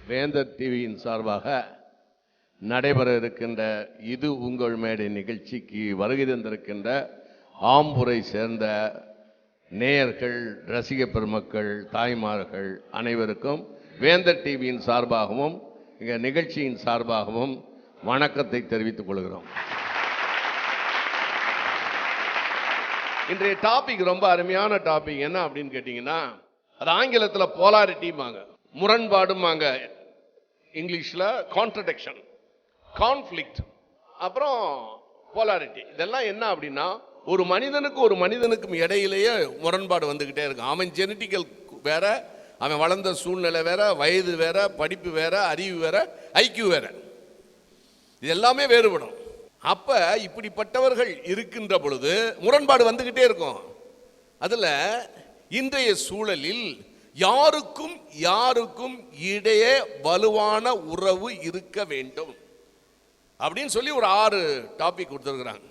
வேந்தர் டிவியின் சார்பாக நடைபெற இருக்கின்ற இது உங்கள் மேடை நிகழ்ச்சிக்கு வருகை தந்திருக்கின்ற ஆம்பூரை சேர்ந்த நேயர்கள், ரசிக பெருமக்கள், தாய்மார்கள் அனைவருக்கும் வேந்தர் டிவியின் சார்பாகவும் இங்க நிகழ்ச்சியின் சார்பாகவும் வணக்கத்தை தெரிவித்துக் கொள்கிறோம். இன்றைய டாபிக் ரொம்ப அருமையான டாபிக். என்ன அப்படின்னு கேட்டீங்கன்னா, அது ஆங்கிலத்தில் போலாரிட்டிமாங்க, முரண்பாடுமாங்க, இங்கிலீஷ்ல கான்ட்ரடிக்ஷன், கான்ஃப்ளிக்ட், அப்புறம் போலாரிட்டி. இதெல்லாம் என்ன அப்படின்னா, ஒரு மனிதனுக்கும் இடையிலேயே முரண்பாடு வந்துகிட்டே இருக்கு. அவன் ஜெனட்டிக்கல் வேற, அவன் வளர்ந்த சூழ்நிலை வேற, வயது வேற, படிப்பு வேற, அறிவு வேற, ஐக்கியூ வேற, இது எல்லாமே வேறுபடும். அப்ப இப்படிப்பட்டவர்கள் இருக்கின்ற பொழுது முரண்பாடு வந்துகிட்டே இருக்கும். அதுல இன்றைய சூழலில் யாருக்கும் இடையே வலுவான உறவு இருக்க வேண்டும் அப்படின்னு சொல்லி ஒரு 6 டாபிக் கொடுத்துருக்குறாங்க.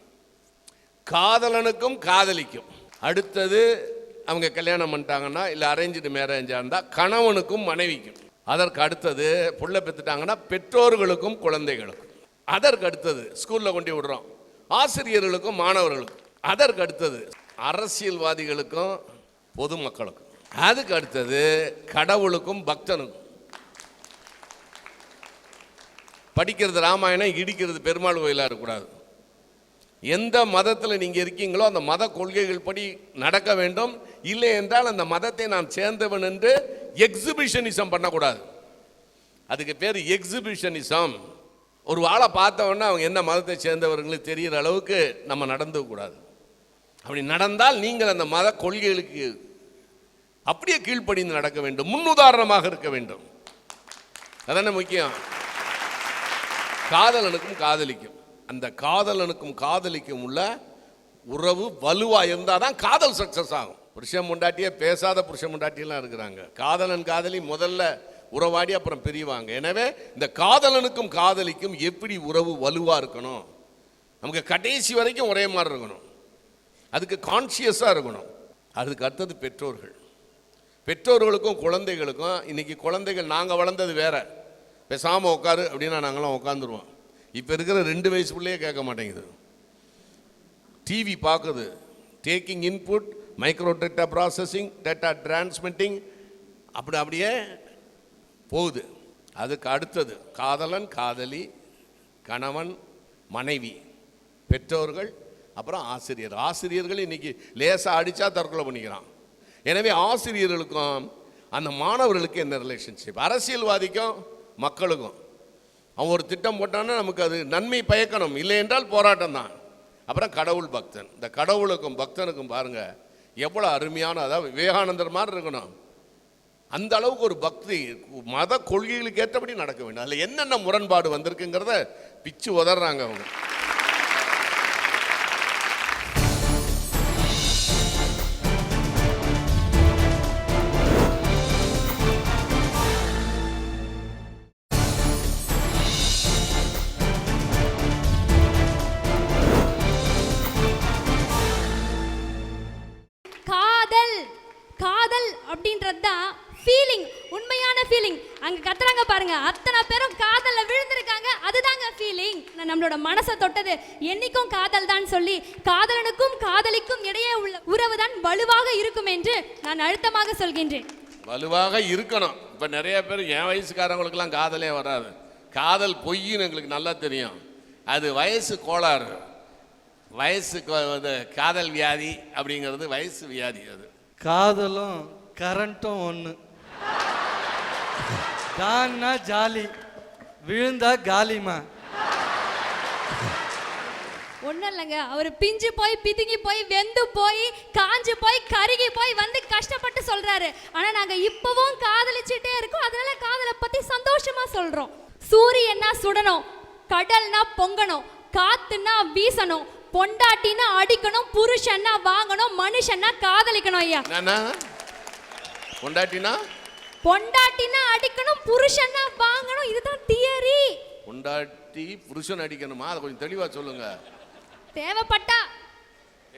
காதலனுக்கும் காதலிக்கும், அடுத்தது அவங்க கல்யாணம் பண்ணிட்டாங்கன்னா இல்லை அரேஞ்சு மேரேஜாக இருந்தால் கணவனுக்கும் மனைவிக்கும், அதற்கு அடுத்தது புள்ள பெற்றுட்டாங்கன்னா பெற்றோர்களுக்கும் குழந்தைகளுக்கும், அதற்கு அடுத்தது ஸ்கூலில் கொண்டு விடுறோம் ஆசிரியர்களுக்கும் மாணவர்களுக்கும், அதற்கு அடுத்தது அரசியல்வாதிகளுக்கும் பொதுமக்களுக்கும், அதுக்கு அடுத்தது கடவுளுக்கும் பக்தனுக்கும். படிக்கிறது ராமாயணம், இடிக்கிறது பெருமாள் கோயிலாக இருக்கக்கூடாது. எந்த மதத்தில் நீங்கள் இருக்கீங்களோ அந்த மத கொள்கைகள் படி நடக்க வேண்டும். இல்லை என்றால் அந்த மதத்தை நான் சேர்ந்தவன் என்று எக்ஸிபிஷனிசம் பண்ணக்கூடாது. அதுக்கு பேர் எக்ஸிபிஷனிசம். ஒரு ஆளை பார்த்தவொன்னே அவங்க என்ன மதத்தை சேர்ந்தவர்களுக்கு தெரிகிற அளவுக்கு நம்ம நடந்து கூடாது. அப்படி நடந்தால் நீங்கள் அந்த மத கொள்கைகளுக்கு அப்படியே கீழ்ப்படிந்து நடக்க வேண்டும், முன்னுதாரணமாக இருக்க வேண்டும். அதான முக்கியம். காதலனுக்கும் காதலிக்கும், அந்த காதலனுக்கும் காதலிக்கும் உள்ள உறவு வலுவா இருந்தால் தான் காதல் சக்சஸ் ஆகும். புருஷன் முண்டாட்டியே பேசாத புருஷன் முண்டாட்டியெல்லாம் இருக்கிறாங்க. காதலன் காதலி முதல்ல உறவாடி அப்புறம் பிரிவாங்க. எனவே இந்த காதலனுக்கும் காதலிக்கும் எப்படி உறவு வலுவா இருக்கணும், நமக்கு கடைசி வரைக்கும் ஒரே மாதிரி இருக்கணும், அதுக்கு கான்சியஸாக இருக்கணும். அதுக்கு அடுத்தது பெற்றோர்கள். பெற்றோர்களுக்கும் குழந்தைகளுக்கும், இன்னைக்கு குழந்தைகள் நாங்கள் வளர்ந்தது வேற, பேசாமல் உட்காரு அப்படின்னா நாங்களாம் உட்காந்துருவோம். இப்போ இருக்கிற 2 வயசு பிள்ளையே கேட்க மாட்டேங்குது, டிவி பார்க்குது, taking input, micro data processing, data transmitting, அப்படியே போகுது. அதுக்கு அடுத்தது காதலன் காதலி, கணவன் மனைவி, பெற்றோர்கள், அப்புறம் ஆசிரியர். ஆசிரியர்கள் இன்னைக்கு லேசாக அடித்தா தற்கொலை பண்ணிக்கிறான். எனவே ஆசிரியர்களுக்கும் அந்த மாணவர்களுக்கு என்ன ரிலேஷன்ஷிப், அரசியல்வாதிக்கும் மக்களுக்கும். அவன் ஒரு திட்டம் போட்டான்னா நமக்கு அது நன்மை பயக்கணும், இல்லை என்றால் போராட்டம் தான். அப்புறம் கடவுள் பக்தன். இந்த கடவுளுக்கும் பக்தனுக்கும் பாருங்க எவ்வளோ அருமையான, அதாவது விவேகானந்தர் மாதிரி இருக்கணும். அந்த அளவுக்கு ஒரு பக்தி மத கொள்கைகளுக்கு ஏற்றபடி நடக்க வேண்டும். அதில் என்னென்ன முரண்பாடு வந்திருக்குங்கிறத பிச்சு உதறாங்க அவங்க. காதல் அப்படின்றது தான் ஃபீலிங், உண்மையான ஃபீலிங். அங்க கத்துறாங்க பாருங்க, அத்தனை பேரும் காதல்ல விழுந்திருக்காங்க, அதுதாங்க ஃபீலிங். நம்மளோட மனசை தொட்டது என்னைக்கும் காதல் தான் சொல்லி, காதலனுக்கும் காதலிக்கும் இடையே உள்ள உறவு தான் வலுவாக இருக்கும் என்று நான் அழுத்தமாக சொல்கின்றேன். வலுவாக இருக்கணும். இப்ப நிறைய பேர் என் வயசுக்காரங்களுக்கெல்லாம் காதலே வராது. காதல் பொய்ன்னு எங்களுக்கு நல்லா தெரியும். அது வயசு கோளாறு, வயசுக்கு காதல் வியாதி அப்படிங்கிறது வயசு வியாதி. அது காதலும் கரண்ட்டும் ஒன்று. கான்னா ஜாலி, விழுந்தா காலிமா. ஒன்றும் இல்லைங்க, அவர் பிஞ்சு போய் பிதுங்கி போய் வெந்து போய் காஞ்சு போய் கருகி போய் வந்து கஷ்டப்பட்டு சொல்றாரு. ஆனால் நாங்கள் இப்போவும் காதலிச்சுட்டே இருக்கோம். அதனால காதலை பற்றி சந்தோஷமா சொல்றோம். சூரியன்னா சுடணும், கடல்னா பொங்கணும், காத்துன்னா வீசணும், பொண்டாட்டினா அடிக்கணும், புருஷன்னா வாங்கணும், மனுஷன்னா காதலிக்கணும். ஐயா, பொண்டாட்டினா அடிக்கணும், புருஷன்னா வாங்கணும், இதுதான் தியரி. பொண்டாட்டி புருஷன் அடிக்கணுமா? அதை கொஞ்சம் தெளிவா சொல்லுங்க. தேவைப்பட்டா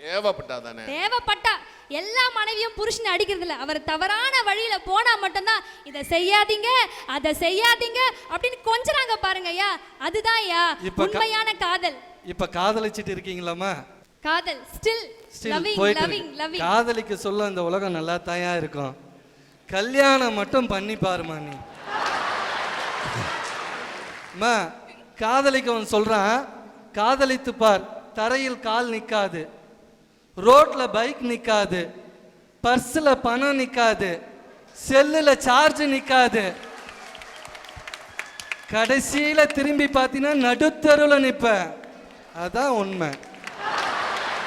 தேவைப்பட்டாதானே? தேவைப்பட்டா. எல்லா மனைவியும் புருஷனை அடிக்கிறது இல்ல. அவர் தவறான வழியில போனா மட்டும்தான் இதை செய்யாதீங்க அதை செய்யாதீங்க அப்படின்னு கொஞ்சறாங்க பாருங்க ஐயா. அதுதான் ஐயா உண்மையான காதல். இப்ப காதலிச்சிட்டு இருக்கீங்களாமா? காதல் ஸ்டில் லவ்விங் லவ்விங் லவ்விங். காதலிக்க சொல்ல இந்த உலகம் நல்லா தாயா இருக்கும். கல்யாணம் மட்டும் பண்ணி பாருமா நீ. அம்மா காதலிக்கவன் சொல்றான், காதலித்து பார், தரையில் கால் நிக்காது, ரோட்ல பைக் நிக்காது, பர்ஸ்ல பணம் நிக்காது, செல்லுல சார்ஜ் நிக்காது, கடைசியில திரும்பி பார்த்தீங்கன்னா நடுத்தருவுல நிப்ப. அதான் உண்மை.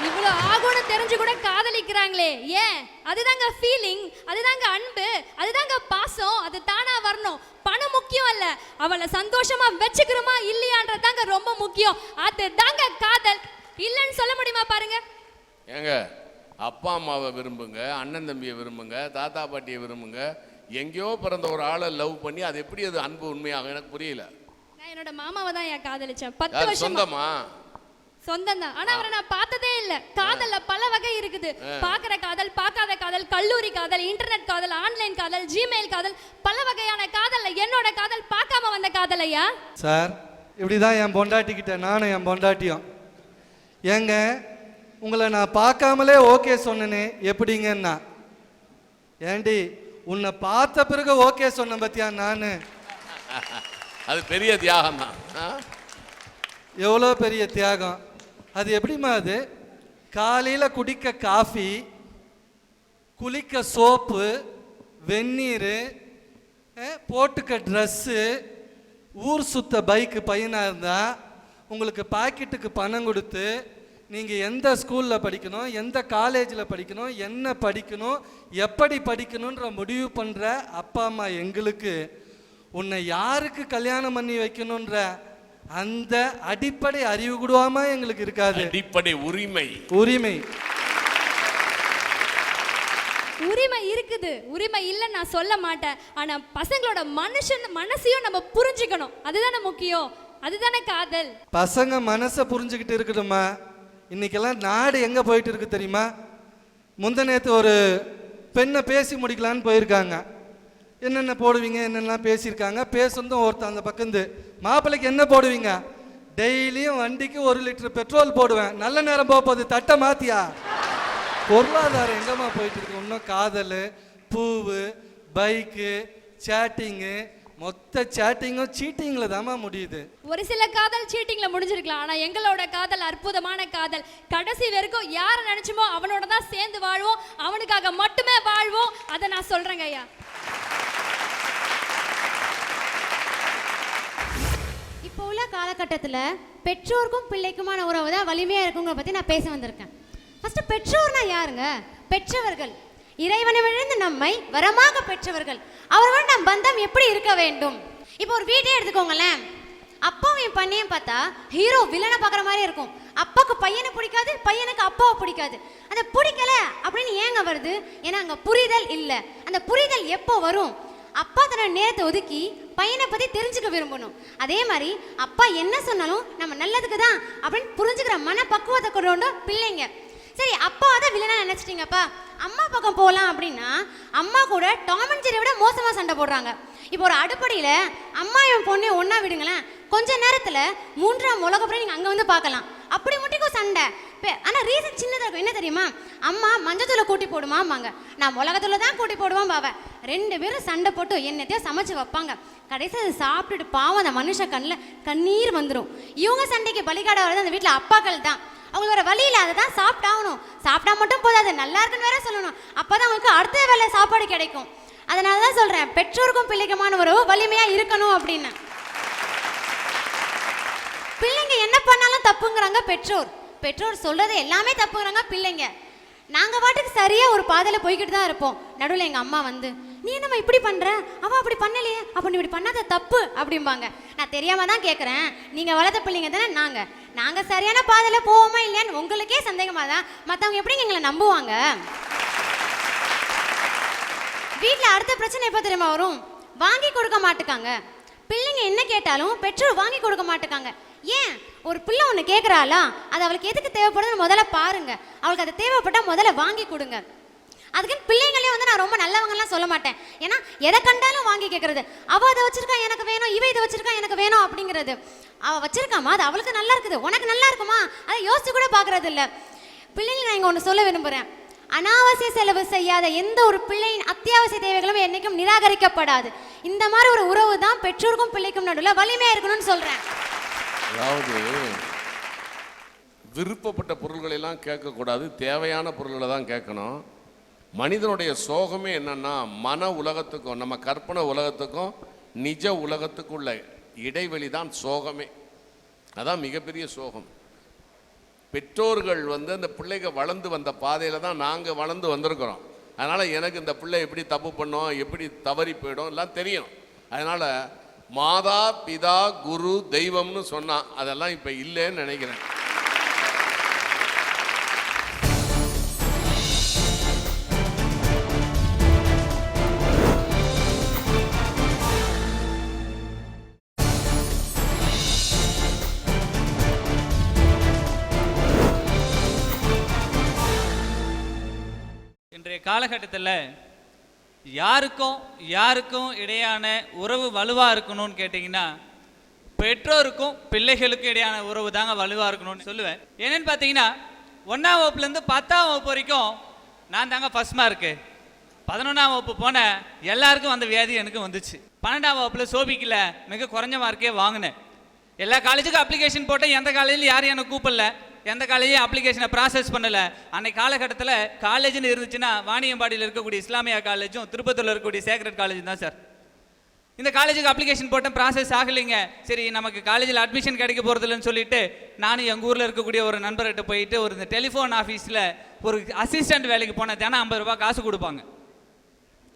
இவ்வளவு ஆகும்னு தெரிஞ்சு கூட காதலிக்கிறாங்களே ஏன்? அதுதாங்க ஃபீலிங், அதுதாங்க அன்பு, அதுதாங்க பாசம். அது தானா வரணும். பணம் முக்கியம் அல்ல, அவளை சந்தோஷமா வச்சுக்கிறோமா இல்லையான்றதாங்க ரொம்ப முக்கியம். அதுதாங்க காதல். இல்லைன்னு சொல்ல முடியுமா பாருங்க? ஏங்க அப்பா அம்மாவை விரும்புங்க, அண்ணன் தம்பியை விரும்புங்க, தாத்தா பாட்டியை விரும்புங்க. எங்கேயோ பிறந்த ஒரு ஆளை லவ் பண்ணி அது எப்படி அது அன்பு உண்மையாகும்? எனக்கு புரியல. நான் என்னோட மாமாவை தான் ஏன் காதலிச்சேன் 10 வருஷமா. சொந்தமா? சொந்தம் தான். ஆனா அவரை நான் பார்த்ததே இல்ல. காதல்ல பல வகை இருக்குது. பாக்குற காதல், பார்க்காத காதல், கல்லூரி காதல், இன்டர்நெட் காதல், ஆன்லைன் காதல், ஜிமெயில் காதல், பல வகையான காதல்ல என்னோட காதல் பார்க்காம வந்த காதல் ஐயா. சார் இப்படிதான் என் பொண்டாட்டிக்கிட்ட நானும் என் பொண்டாட்டியும். ஏங்க உங்களை நான் பார்க்காமலே ஓகே சொன்னேனே எப்படிங்கன்னா, ஏண்டி உன்னை பார்த்த பிறகு ஓகே சொன்ன பத்தியா நானு. அது பெரிய தியாகம் தான். எவ்வளோ பெரிய தியாகம். அது எப்படிமா? அது காலையில் குடிக்க காஃபி, குளிக்க சோப்பு, வெந்நீர், போட்டுக்க ட்ரெஸ்ஸு, ஊர் சுத்த பைக்கு பையனாக இருந்தால் உங்களுக்கு பாக்கெட்டுக்கு பணம் கொடுத்து நீங்கள் எந்த ஸ்கூலில் படிக்கணும், எந்த காலேஜில் படிக்கணும், என்ன படிக்கணும், எப்படி படிக்கணுன்ற முடிவு பண்ணுற அப்பா அம்மா எங்களுக்கு உன்னை யாருக்கு கல்யாணம் பண்ணி வைக்கணுன்ற அந்த அடிப்படை அறிவு கூடமா எங்களுக்கு இருக்காது. அடிப்படை உரிமை உரிமை இருக்குது. உரிமை இல்லைன்னு நான் சொல்ல மாட்டேன். ஆனா பசங்களோட மனசையும் நம்ம புரிஞ்சுக்கணும். அதுதானே முக்கியம். அதுதானே காதல். பசங்க மனசை புரிஞ்சுக்கிட்டு இருக்கணுமா? இன்னைக்கெல்லாம் நாடு எங்க போயிட்டு இருக்கு தெரியுமா? முந்தநேத்து ஒரு பெண்ணை பேசி முடிக்கலான்னு போயிருக்காங்க. என்னென்ன போடுவீங்க என்னென்னலாம் பேசியிருக்காங்க. பேசுனதும் ஒருத்தன் அந்த பக்கந்து, மாப்பிள்ளைக்கு என்ன போடுவீங்க? டெய்லியும் வண்டிக்கு 1 லிட்டர் பெட்ரோல் போடுவேன். நல்ல நேரம் போகுது, தட்டை மாத்தியா? பொருளாதாரம் எங்கம்மா போயிட்டு இருக்கு? இன்னும் காதல், பூவு, பைக்கு, சேட்டிங்கு, மொத்த சேட்டிங்கும் சீட்டிங்ல தாமா முடியுது. ஒரு சில காதல் சீட்டிங்ல முடிஞ்சிருக்கலாம். ஆனா எங்களோட காதல் அற்புதமான காதல். கடைசி வரைக்கும் யாரை நினைச்சுமோ அவனோட தான் சேர்ந்து வாழ்வோம், அவனுக்காக மட்டுமே வாழ்வோம். அதை நான் சொல்றேங்க ஐயா. இப்போ உள்ள காலகட்டத்தில் பெற்றோருக்கும் பிள்ளைக்குமான உறவு தான் வலிமையாக இருக்குங்கிற பற்றி நான் பேச வந்திருக்கேன். ஃபஸ்ட்டு பெற்றோர்னா யாருங்க? பெற்றவர்கள், இறைவனிடமிருந்து நம்மை வரமாக பெற்றவர்கள். அவர்கள் நம் பந்தம் எப்படி இருக்க வேண்டும்? இப்போ ஒரு வீட்டே எடுத்துக்கோங்களேன். அப்பாவையும் பையனையும் பார்த்தா ஹீரோ வில்லனை பார்க்குற மாதிரி இருக்கும். அப்பாவுக்கு பையனை பிடிக்காது, பையனுக்கு அப்பாவை பிடிக்காது. அந்த பிடிக்கல அப்படின்னு ஏங்க வருது? ஏன்னா அங்கே புரிதல் இல்லை. அந்த புரிதல் எப்போ வரும்? அப்பா தன்னோட நேரத்தை ஒதுக்கி பையனை பற்றி தெரிஞ்சுக்க விரும்பணும். அதே மாதிரி அப்பா என்ன சொன்னாலும் நம்ம நல்லதுக்கு தான் அப்படின்னு புரிஞ்சுக்கிற மனப்பக்குவத்தை கொண்டு பிள்ளைங்க. சரி, அப்பாவை தான் வில்லனா நினச்சிட்டிங்கப்பா, அம்மா பக்கம் போகலாம் அப்படின்னா அம்மா கூட டாம் அண்ட் ஜெர்ரியை விட மோசமாக சண்டை போடுறாங்க. இப்போ ஒரு அடுப்படியில் அம்மா என் பொண்ணு ஒன்றா விடுங்களேன், கொஞ்ச நேரத்தில் 3ஆம் உலக போய் நீங்கள் அங்கே வந்து பார்க்கலாம். அப்படி முட்டிக்கும் சண்டை. ஆனால் ரீசன் சின்னதாக இருக்கும். என்ன தெரியுமா? அம்மா மஞ்சத்தூளை கூட்டி போடுமாம்பாங்க, நான் மிளகாத்தூளை தான் கூட்டி போடுவான் பாவ. 2 பேரும் சண்டை போட்டு என்னத்தையும் சமைச்சு வைப்பாங்க. கடைசி அதை சாப்பிட்டுட்டு பாவம் அந்த மனுஷ கண்ணில் கண்ணீர் வந்துடும். இவங்க சண்டைக்கு பலிகாட வரது அந்த வீட்டில் அப்பாக்கள் தான். அவங்க வேற வழியில் அதை தான் சாப்பிட்டாகணும். சாப்பிட்டா மட்டும் போதாது, நல்லா இருக்குன்னு வேற சொல்லணும். அப்போ தான் அவங்களுக்கு அடுத்த வேலை சாப்பாடு கிடைக்கும். அதனால தான் சொல்கிறேன், பெற்றோருக்கும் பிள்ளைக்குமான உறவு வலிமையாக இருக்கணும் அப்படின்னு. பிள்ளைங்க என்ன பண்ணாலும் தப்புங்கிறாங்க பெற்றோர். பெற்றோர் சொல்றது எல்லாமே தப்புங்கிறாங்க பிள்ளைங்க. நாங்கள் பாட்டுக்கு சரியாக ஒரு பாதையில் போய்கிட்டு தான் இருப்போம். நடுவில் எங்கள் அம்மா வந்து, நீ என்னம்மா இப்படி பண்ணுற, அவள் அப்படி பண்ணலையே, அப்போ நீ இப்படி பண்ணாத தப்பு அப்படிம்பாங்க. நான் தெரியாமல் தான் கேட்குறேன், நீங்கள் வளர்த்த பிள்ளைங்க தானே. நாங்கள் சரியான பாதையில் போவோமா இல்லையான்னு உங்களுக்கே சந்தேகமாக தான் மற்றவங்க எப்படிங்க எங்களை நம்புவாங்க? வீட்டில் அடுத்த பிரச்சனை எப்போ தெரியுமா வரும்? வாங்கி கொடுக்க மாட்டுக்காங்க. பிள்ளைங்க என்ன கேட்டாலும் பெற்றோர் வாங்கி கொடுக்க மாட்டுக்காங்க. ஏன்? ஒரு பிள்ளை ஒன்று கேட்குறாளா, அது அவளுக்கு எதுக்கு தேவைப்படுதுன்னு முதல்ல பாருங்க. அவளுக்கு அது தேவைப்பட்டால் முதல்ல வாங்கி கொடுங்க. அதுக்குன்னு பிள்ளைங்களே வந்து நான் ரொம்ப நல்லவங்கலாம் சொல்ல மாட்டேன். ஏன்னா எதை கண்டாலும் வாங்கி கேட்கறது, அவள் அதை வச்சிருக்கா எனக்கு வேணும், இவ இதை வச்சிருக்கா எனக்கு வேணும் அப்படிங்கிறது. அவள் வச்சிருக்காமா, அது அவளுக்கு நல்லா இருக்குது, உனக்கு நல்லா இருக்குமா, அதை யோசிச்சு கூட பார்க்கறது இல்லை. பிள்ளைங்க நான் இங்கே ஒன்று சொல்ல விரும்புகிறேன். அனாவசிய செலவு செய்யாத எந்த ஒரு பிள்ளையின் அத்தியாவசிய தேவைகளும் என்னைக்கும் நிராகரிக்கப்படாது. இந்த மாதிரி ஒரு உறவு தான் பெற்றோருக்கும் பிள்ளைக்கும் நடுவில் வலிமையாக இருக்கணும்னு சொல்கிறேன். அதாவது விருப்பப்பட்ட பொருள்களை எல்லாம் கேட்கக்கூடாது, தேவையான பொருள்களை தான் கேட்கணும். மனிதனுடைய சோகமே என்னன்னா, மன உலகத்துக்கும் நம்ம கற்பனை உலகத்துக்கும் நிஜ உலகத்துக்கும் உள்ள இடைவெளி தான் சோகமே. அதான் மிகப்பெரிய சோகம். பெற்றோர்கள் வந்து அந்த பிள்ளைங்க வளர்ந்து வந்த பாதையில் தான் நாங்கள் வளர்ந்து வந்திருக்கிறோம். அதனால் எனக்கு இந்த பிள்ளை எப்படி தப்பு பண்ணோம், எப்படி தவறி போயிடும் எல்லாம் தெரியும். அதனால் மாதா பிதா குரு தெய்வம்னு சொன்னான், அதெல்லாம் இப்போ இல்லைன்னு நினைக்கிறேன். இன்றைய காலகட்டத்தில் யாருக்கும் இடையான உறவு வலுவாக இருக்கணும்னு கேட்டிங்கன்னா, பெற்றோருக்கும் பிள்ளைகளுக்கும் இடையான உறவு தாங்க வலுவாக இருக்கணும்னு சொல்லுவேன். என்னென்னு பார்த்தீங்கன்னா, 1ஆம் வகுப்புலேருந்து 10ஆம் வகுப்பு வரைக்கும் நான் தாங்க ஃபர்ஸ்ட் மார்க்கு. 11ஆம் வகுப்பு போன எல்லாருக்கும் அந்த வியாதி எனக்கு வந்துச்சு. 12ஆம் வகுப்பில் சோபிக்கல, மிக குறைஞ்ச மார்க்கே வாங்கினேன். எல்லா காலேஜுக்கும் அப்ளிகேஷன் போட்டேன், எந்த காலேஜில் யாரும் எனக்கு கூப்பிடல, எந்த காலேஜையும் அப்ளிகேஷனை ப்ராசஸ் பண்ணலை. அன்னைக்கு காலகட்டத்தில் காலேஜ்னு இருந்துச்சுன்னா வாணியம்பாடியில் இருக்கக்கூடிய இஸ்லாமியா காலேஜும் திருப்பத்தூரில் இருக்கக்கூடிய சேக்ரட் காலேஜ் தான் சார். இந்த காலேஜுக்கு அப்ளிகேஷன் போட்டேன், ப்ராசஸ் ஆகலைங்க. சரி, நமக்கு காலேஜில் அட்மிஷன் கிடைக்க போகிறதில்லன்னு சொல்லிட்டு நானும் எங்கள் ஊரில் இருக்கக்கூடிய ஒரு நண்பர்கிட்ட போயிட்டு ஒரு இந்த டெலிஃபோன் ஆஃபீஸில் ஒரு அசிஸ்டன்ட் வேலைக்கு போனேன். தினம் 50 ரூபா காசு கொடுப்பாங்க.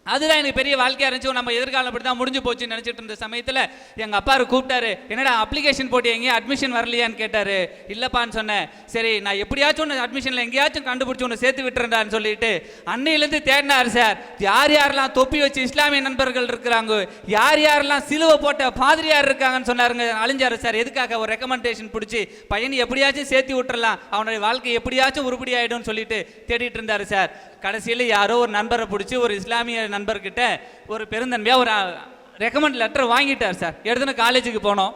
அதுதான் எனக்கு பெரிய வாழ்க்கையாக இருந்துச்சு. நம்ம எதிர்காலம் அப்படி தான் முடிஞ்சு போச்சுன்னு நினச்சிட்டு இருந்த சமயத்தில் எங்கள் அப்பா கூப்பிட்டாரு. என்னடா அப்ளிகேஷன் போட்டு எங்கேயும் அட்மிஷன் வரலையான்னு கேட்டார். இல்லைப்பான்னு சொன்னேன். சரி, நான் எப்படியாச்சும் ஒன்று அட்மிஷனில் எங்கேயாச்சும் கண்டுபிடிச்சி ஒன்று சேர்த்து விட்டுறேன்டான்னு சொல்லிட்டு அன்னையிலேருந்து தேடினார் சார். யாரெல்லாம் தொப்பி வச்சு இஸ்லாமிய நண்பர்கள் இருக்கிறாங்க, யாரெல்லாம் சிலுவை போட்ட பாதிரியார் இருக்காங்கன்னு சொன்னாருங்க. அழிஞ்சாரு சார். எதுக்காக? ஒரு ரெக்கமெண்டேஷன் பிடிச்சி பையனை எப்படியாச்சும் சேர்த்து விட்டுறலாம், அவனுடைய வாழ்க்கை எப்படியாச்சும் உருப்படி ஆகிடும்னு சொல்லிட்டு தேடிட்டு இருந்தார் சார். கடைசியில் யாரோ ஒரு நண்பரை பிடிச்சி ஒரு இஸ்லாமிய நண்பர்கிட்ட ஒரு பெருந்தன்மையாக ஒரு ரெக்கமெண்ட் லெட்டர் வாங்கிட்டார் சார். எடுத்துன்னு காலேஜுக்கு போனோம்.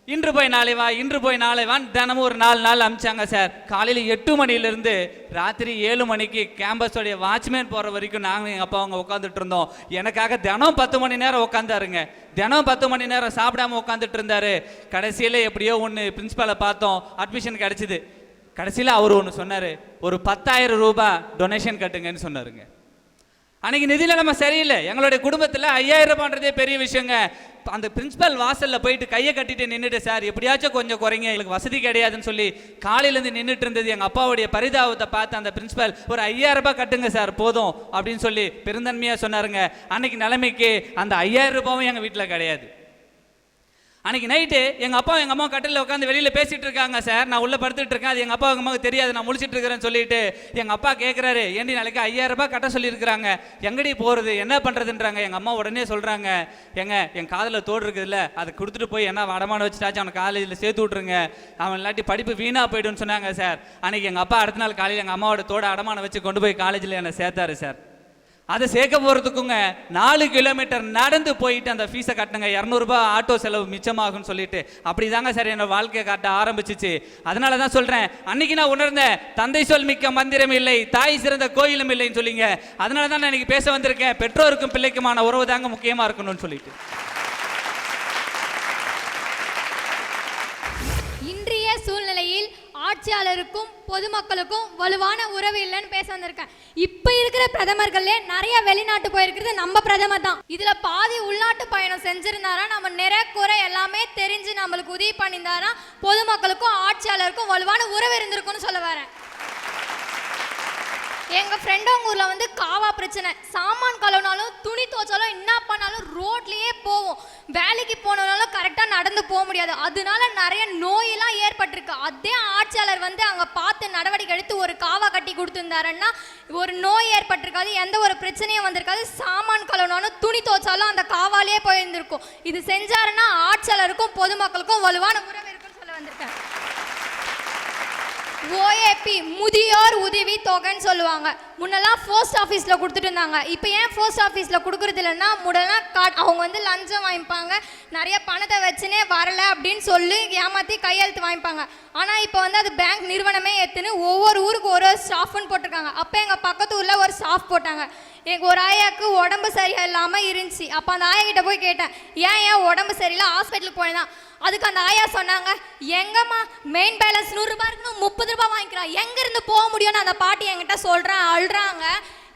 இன்று போய் நாளை வா, இன்று போய் நாளை வான்னு தினமும் ஒரு 4 நாள் அனுப்பிச்சாங்க சார். காலையில் 8 மணிலேருந்து ராத்திரி 7 மணிக்கு கேம்பஸோடைய வாட்ச்மேன் போகிற வரைக்கும் நாங்கள் எங்கள் அப்பா அவங்க உட்காந்துட்டு இருந்தோம். எனக்காக தினம் 10 மணி நேரம் உட்காந்தாருங்க. தினம் 10 மணி நேரம் சாப்பிடாம உட்காந்துட்டு இருந்தாரு. கடைசியில் எப்படியோ ஒன்று பிரின்ஸ்பாலை பார்த்தோம், அட்மிஷன் கிடச்சிது. கடைசியில் அவர் ஒன்று சொன்னார், ஒரு 10,000 ரூபாய் டொனேஷன் கட்டுங்கன்னு சொன்னாருங்க. அன்னைக்கு நிதி நிலைமை சரியில்லை. எங்களுடைய குடும்பத்தில் 5,000 ரூபான்றதே பெரிய விஷயங்க. அந்த பிரின்சிபல் வாசலில் போயிட்டு கையை கட்டிட்டு நின்றுட்டு, சார் எப்படியாச்சும் கொஞ்சம் குறைங்க, எங்களுக்கு வசதி கிடையாதுன்னு சொல்லி காலையிலேருந்து நின்றுட்டு இருந்தது. எங்கள் அப்பாவுடைய பரிதாபத்தை பார்த்து அந்த பிரின்சிபல் ஒரு 5,000 ரூபாய் கட்டுங்க சார் போதும் அப்படின்னு சொல்லி பெருந்தன்மையாக சொன்னாருங்க. அன்னைக்கு நிலைமைக்கு அந்த 5,000 ரூபாயும் எங்கள் வீட்டில் கிடையாது. அன்றைக்கி நைட்டு எங்கள் அப்பா எங்கள் அம்மா கட்டிலில் உட்காந்து வெளியில் பேசிகிட்டு இருக்காங்க சார். நான் உள்ளே படுத்துட்டு இருக்கேன். அது எங்கள் அப்பா எங்கள் அம்மாவுக்கு தெரியாது, நான் முழிச்சிட்டு இருக்கிறேன்னு சொல்லிட்டு எங்கள் அப்பா கேட்குறாரு, ஏண்டி நாளைக்கு 5,000 ரூபாய் கட்ட சொல்லியிருக்கிறாங்க, எங்கடி போகிறது, என்ன பண்ணுறதுன்றாங்க. எங்கள் அம்மா உடனே சொல்கிறாங்க, என் காதில் தோடு இருக்குதுல்ல, அதை கொடுத்துட்டு போய் என்ன வடமான வச்சுட்டாச்சு அவனை காலேஜில் சேர்த்து விட்ருங்க, அவன் இல்லாட்டி படிப்பு வீணாக போய்டுன்னு சொன்னாங்க சார். அன்றைக்கி எங்கள் அப்பா அடுத்த நாள் காலையில் எங்கள் அம்மாவோட தோட அடமான வச்சு கொண்டு போய் காலேஜில் என்னை சேர்த்தாரு சார். அதை சேர்க்க போகிறதுக்குங்க 4 கிலோமீட்டர் நடந்து போயிட்டு அந்த ஃபீஸை கட்டினங்க. 200 ரூபாய் ஆட்டோ செலவு மிச்சமாகும்னு சொல்லிட்டு அப்படி தாங்க சார் என்னோட வாழ்க்கையை காட்ட ஆரம்பிச்சிச்சு. அதனால தான் சொல்கிறேன், அன்னைக்கு நான் உணர்ந்தேன், தந்தை சொல் மிக்க மந்திரம் இல்லை, தாய் சிறந்த கோயிலும் இல்லைன்னு சொல்லிங்க. அதனால தான் நான் இன்னைக்கு பேச வந்திருக்கேன், பெற்றோருக்கும் பிள்ளைக்குமான உறவு தாங்க முக்கியமாக இருக்கணும்னு சொல்லிட்டு. இன்றைய சூழ்நிலையில் ஆட்சியாளருக்கும் பொதுமக்களுக்கும் வலுவான உறவு இல்லைன்னு பேச வந்திருக்கேன். இப்ப இருக்கிற பிரதமர்களே நிறைய வெளிநாட்டு போயிருக்கிறது நம்ம பிரதமர் தான். இதுல பாதி உள்நாட்டு பயணம் செஞ்சிருந்தாரா, நம்ம நிறைய குறை எல்லாமே தெரிஞ்சு நம்மளுக்கு உதவி பண்ணியிருந்தாரா, பொதுமக்களுக்கும் ஆட்சியாளருக்கும் வலுவான உறவு இருந்திருக்கும்னு சொல்ல வரேன். எங்கள் ஃப்ரெண்டவங்க ஊரில் வந்து காவா பிரச்சனை, சாமான் கழுவினாலும் துணி துவைச்சாலும் என்ன பண்ணாலும் ரோட்லேயே போவோம், வேலைக்கு போனாலும் கரெக்டாக நடந்து போக முடியாது, அதனால நிறைய நோயெல்லாம் ஏற்பட்டிருக்கு. அதே ஆட்சியாளர் வந்து அங்கே பார்த்து நடவடிக்கை எடுத்து ஒரு காவா கட்டி கொடுத்துருந்தாருன்னா ஒரு நோய் ஏற்பட்டிருக்காது, எந்த ஒரு பிரச்சனையும் வந்திருக்காது. சாமான் கழுவினாலும் துணி துவைச்சாலும் அந்த காவாலேயே போயிருந்திருக்கும். இது செஞ்சாருன்னா ஆட்சியாளருக்கும் பொதுமக்களுக்கும் வலுவான உறவு இருக்குன்னு சொல்ல வந்தேன். வந்திருக்கேன். ஓஏபி முதியோர் உதவி தொகைன்னு சொல்லுவாங்க. முன்னெல்லாம் போஸ்ட் ஆஃபீஸில் கொடுத்துட்டு இருந்தாங்க. இப்போ ஏன் போஸ்ட் ஆஃபீஸில் கொடுக்குறது இல்லைன்னா, முன்னெல்லாம் அவங்க வந்து லஞ்சம் வாங்கிப்பாங்க, நிறைய பணத்தை வச்சுனே வரலை அப்படின்னு சொல்லி ஏமாற்றி கையெழுத்து வாங்கிப்பாங்க. ஆனால் இப்போ வந்து அது பேங்க் நிறுவனமே ஏற்றுன்னு ஒவ்வொரு ஊருக்கு ஒரு ஸ்டாஃப்னு போட்டிருக்காங்க. அப்போ எங்கள் பக்கத்து ஊரில் ஒரு ஸ்டாஃப் போட்டாங்க. எங்கள் ஒரு ஆயாவுக்கு உடம்பு சரியா இல்லாமல் இருந்துச்சு. அப்போ அந்த ஆயா கிட்ட போய் கேட்டேன், ஏன் உடம்பு சரியில்லை, ஹாஸ்பிட்டலுக்கு போனேன். அதுக்கு அந்த ஆயா சொன்னாங்க, எங்கம்மா மெயின் பேலன்ஸ் 100 ரூபாய் இருக்குன்னு 30 ரூபாய் வாங்கிக்கிறான், எங்கேருந்து போக முடியும்னு அந்த பாட்டி என்கிட்ட சொல்கிறேன், அழுறாங்க.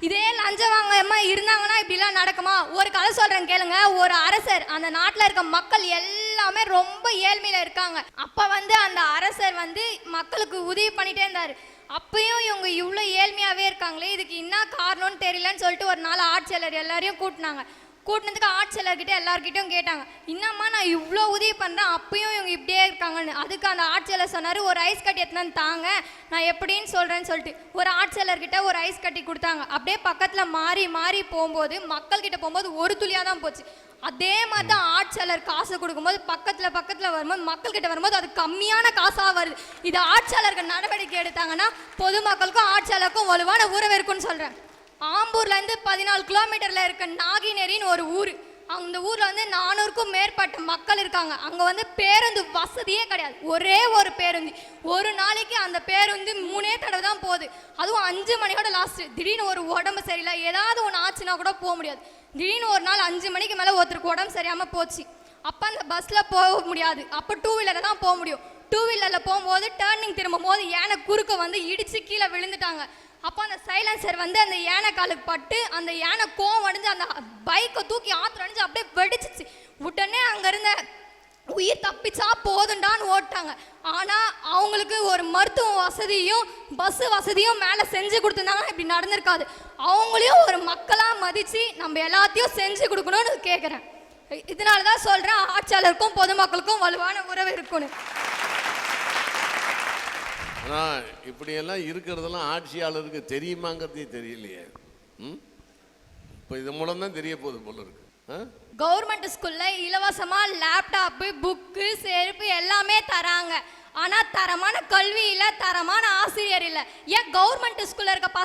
இதே லஞ்சம் வாங்காம இருந்தாங்கன்னா இப்படிலாம் நடக்குமா? ஒரு கதை சொல்கிறேன் கேளுங்க. ஒரு அரசர், அந்த நாட்டில் இருக்க மக்கள் எல்லாமே ரொம்ப ஏழ்மையில் இருக்காங்க. அப்போ வந்து அந்த அரசர் வந்து மக்களுக்கு உதவி பண்ணிகிட்டே இருந்தார். அப்பயும் இவங்க இவ்வளோ ஏழ்மையாகவே இருக்காங்களே, இதுக்கு என்ன காரணம்னு தெரியலன்னு சொல்லிட்டு ஒரு நாள் ஆட்சியாளர் எல்லாரையும் கூட்டினதுக்கு ஆட்சியாளர்கிட்ட எல்லார்கிட்டையும் கேட்டாங்க, என்னம்மா நான் இவ்வளோ உதவி பண்ணுறேன் அப்பயும் இவங்க இப்படியே இருக்காங்கன்னு. அதுக்கு அந்த ஆட்சியாளர் சொன்னார், ஒரு ஐஸ் கட்டி எடுத்துன்னு தாங்க, நான் எப்படின்னு சொல்கிறேன்னு சொல்லிட்டு ஒரு ஆட்சியாளர்கிட்ட ஒரு ஐஸ் கட்டி கொடுத்தாங்க. அப்படியே பக்கத்தில் மாறி மாறி போகும்போது மக்கள்கிட்ட போகும்போது ஒரு துளியாக தான் போச்சு. அதே மாதிரி தான் ஆட்சியாளர் காசு கொடுக்கும்போது பக்கத்தில் வரும்போது மக்கள்கிட்ட வரும்போது அது கம்மியான காசாக வருது. இது ஆட்சியாளர்கள் நடவடிக்கை எடுத்தாங்கன்னா பொதுமக்களுக்கும் ஆட்சியாளருக்கும் வலுவான உறவு இருக்குன்னு சொல்கிறேன். ஆம்பூர்லேருந்து 14 கிலோமீட்டரில் இருக்க நாகினேரின்னு ஒரு ஊர். அந்த ஊரில் வந்து 400க்கும் மேற்பட்ட மக்கள் இருக்காங்க. அங்கே வந்து பேருந்து வசதியே கிடையாது. ஒரே ஒரு பேருந்து, ஒரு நாளைக்கு அந்த பேருந்து 3 தடவை தான் போகுது. அதுவும் 5 மணியோட லாஸ்ட்டு. திடீர்னு ஒரு உடம்பு சரியில்லை, ஏதாவது ஒன்று ஆச்சுன்னா கூட போக முடியாது. திடீர்னு ஒரு நாள் 5 மணிக்கு மேலே ஒருத்தருக்கு உடம்பு சரியாமல் போச்சு. அப்போ அந்த பஸ்ஸில் போக முடியாது. அப்போ 2 வீலரில் தான் போக முடியும். 2 வீலரில் போகும்போது டேர்னிங் திரும்பும் போது யானை குறுக்க வந்து இடித்து கீழே விழுந்துட்டாங்க. அப்போ அந்த சைலன்சர் வந்து அந்த யானை காலுக்கு பட்டு அந்த யானை கோவம் அடைஞ்சு அந்த பைக்கை தூக்கி ஆத்திரம் அடைஞ்சு அப்படியே வெடிச்சிச்சு. உடனே அங்கே இருந்த உயிர் தப்பிச்சா போதுண்டான்னு ஓட்டாங்க. ஆனால் அவங்களுக்கு ஒரு மருத்துவ வசதியும் பஸ்ஸு வசதியும் மேலே செஞ்சு கொடுத்துருந்தாங்கன்னா இப்படி நடந்திருக்காது. அவங்களையும் ஒரு மக்களாக மதித்து நம்ம எல்லாத்தையும் செஞ்சு கொடுக்கணும்னு கேட்குறேன். இதனால தான் சொல்கிறேன், ஆட்சியாளருக்கும் பொதுமக்களுக்கும் வலுவான உறவு இருக்குன்னு. ஆனால் இப்படியெல்லாம் இருக்கிறதெல்லாம் ஆட்சியாளருக்கு தெரியுமாங்கிறதே தெரியலையே. இப்போ இது மூலம் தான் தெரிய போகுது போல இருக்கு. கவர்மெண்ட் ஸ்கூலில் இலவசமாக லேப்டாப்பு, புக்கு, செருப்பு எல்லாமே தராங்க. ஆனால் தரமான கல்வி இல்லை, தரமான ஆசிரியர் இல்லை. ஏன் கவர்மெண்ட் ஸ்கூலில் இருக்க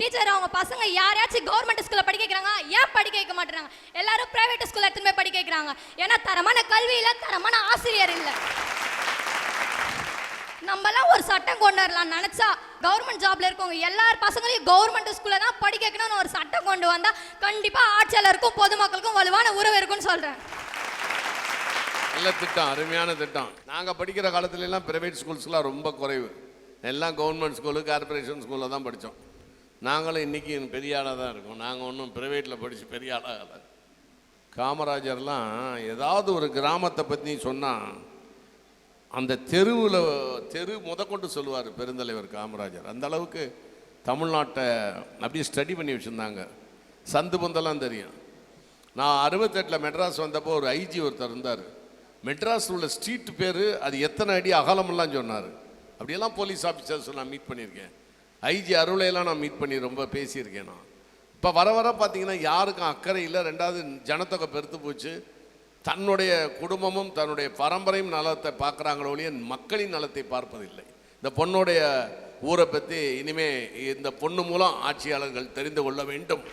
டீச்சர் அவங்க பசங்க யாரையாச்சும் கவர்மெண்ட் ஸ்கூலில் படிக்க வைக்கிறாங்க? ஏன் படிக்க வைக்க மாட்டேறாங்க? எல்லாரும் ப்ரைவேட் ஸ்கூலில் எடுத்துன்னு போய் படிக்க வைக்கிறாங்க. ஏன்னா தரமான கல்வி இல்லை, தரமான ஆசிரியர் இல்லை. நம்மலாம் ஒரு சட்டம் கொண்டு வரலாம் நினச்சா, கவர்மெண்ட் ஜாப்ல இருக்கவங்க எல்லார் பசங்களையும் கவர்மெண்ட் ஸ்கூலில் தான் படிக்க வைக்கணும்னு ஒரு சட்டம் கொண்டு வந்தால் கண்டிப்பாக ஆட்சியாளருக்கும் பொதுமக்களுக்கும் வலுவான உறவு இருக்குன்னு சொல்கிறேன். நல்ல திட்டம், அருமையான திட்டம். நாங்கள் படிக்கிற காலத்துலலாம் ப்ரைவேட் ஸ்கூல்ஸ்லாம் ரொம்ப குறைவு. எல்லாம் கவர்மெண்ட் ஸ்கூலு, கார்பரேஷன் ஸ்கூலில் தான் படித்தோம். நாங்களும் இன்றைக்கி பெரிய ஆளாக தான் இருக்கோம். நாங்கள் ஒன்றும் ப்ரைவேட்டில் படித்து பெரிய ஆளாக. காமராஜர்லாம் ஏதாவது ஒரு கிராமத்தை பற்றி சொன்னால் அந்த தெரு முதற்கொண்டு சொல்லுவார் பெருந்தலைவர் காமராஜர். அந்த அளவுக்கு தமிழ்நாட்டை அப்படியே ஸ்டடி பண்ணி வச்சுருந்தாங்க. சந்து பந்தெல்லாம் தெரியும். நான் 68 மெட்ராஸ் வந்தப்போ ஒரு ஐஜி ஒருத்தர் இருந்தார். மெட்ராஸ் உள்ள ஸ்ட்ரீட் பேர் அது எத்தனை அடி அகலமெல்லாம் சொன்னார். அப்படியெல்லாம் போலீஸ் ஆஃபீஸர்ஸ் நான் மீட் பண்ணியிருக்கேன். ஐஜி அருளையெல்லாம் நான் மீட் பண்ணி ரொம்ப பேசியிருக்கேன். நான் இப்போ வர பார்த்தீங்கன்னா யாருக்கும் அக்கறை இல்லை. 2வது ஜனத்தொகை பெருத்து போச்சு. தன்னுடைய குடும்பமும் தன்னுடைய பரம்பரையும் நலத்தை பார்க்குறாங்களோ ஒழிய மக்களின் நலத்தை பார்ப்பதில்லை. இந்த பொண்ணுடைய ஊரை பற்றி இனிமே இந்த பொண்ணு மூலம் ஆட்சியாளர்கள் தெரிந்து கொள்ள வேண்டும்.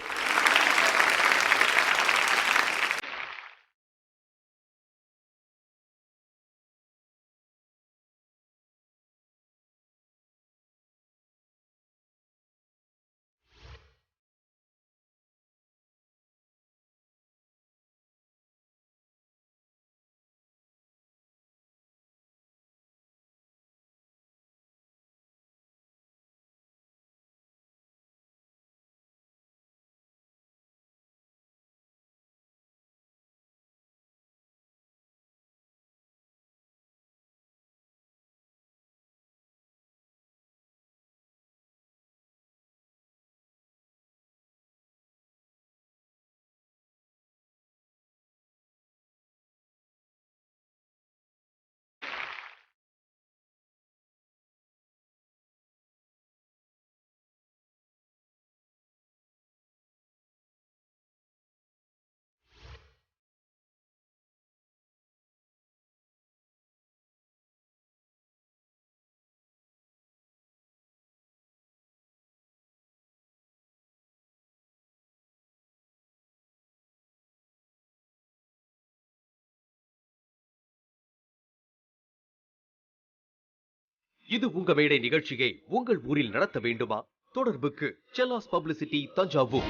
இது உங்க மேடை நிகழ்ச்சியை உங்கள் ஊரில் நடத்த வேண்டுமா? தொடர்புக்கு செல்லாஸ் பப்ளிசிட்டி, தஞ்சாவூர்.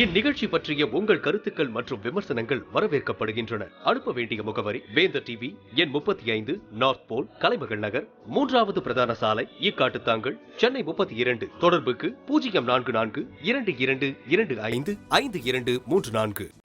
இந்நிகழ்ச்சி பற்றிய உங்கள் கருத்துக்கள் மற்றும் விமர்சனங்கள் வரவேற்கப்படுகின்றன. அனுப்ப வேண்டிய முகவரி வேந்தர் டிவி, எண் 35, நார்த் போல், கலைமகள் நகர், 3வது பிரதான சாலை, ஈக்காட்டுத்தாங்கல், சென்னை 32. தொடர்புக்கு 044222255234.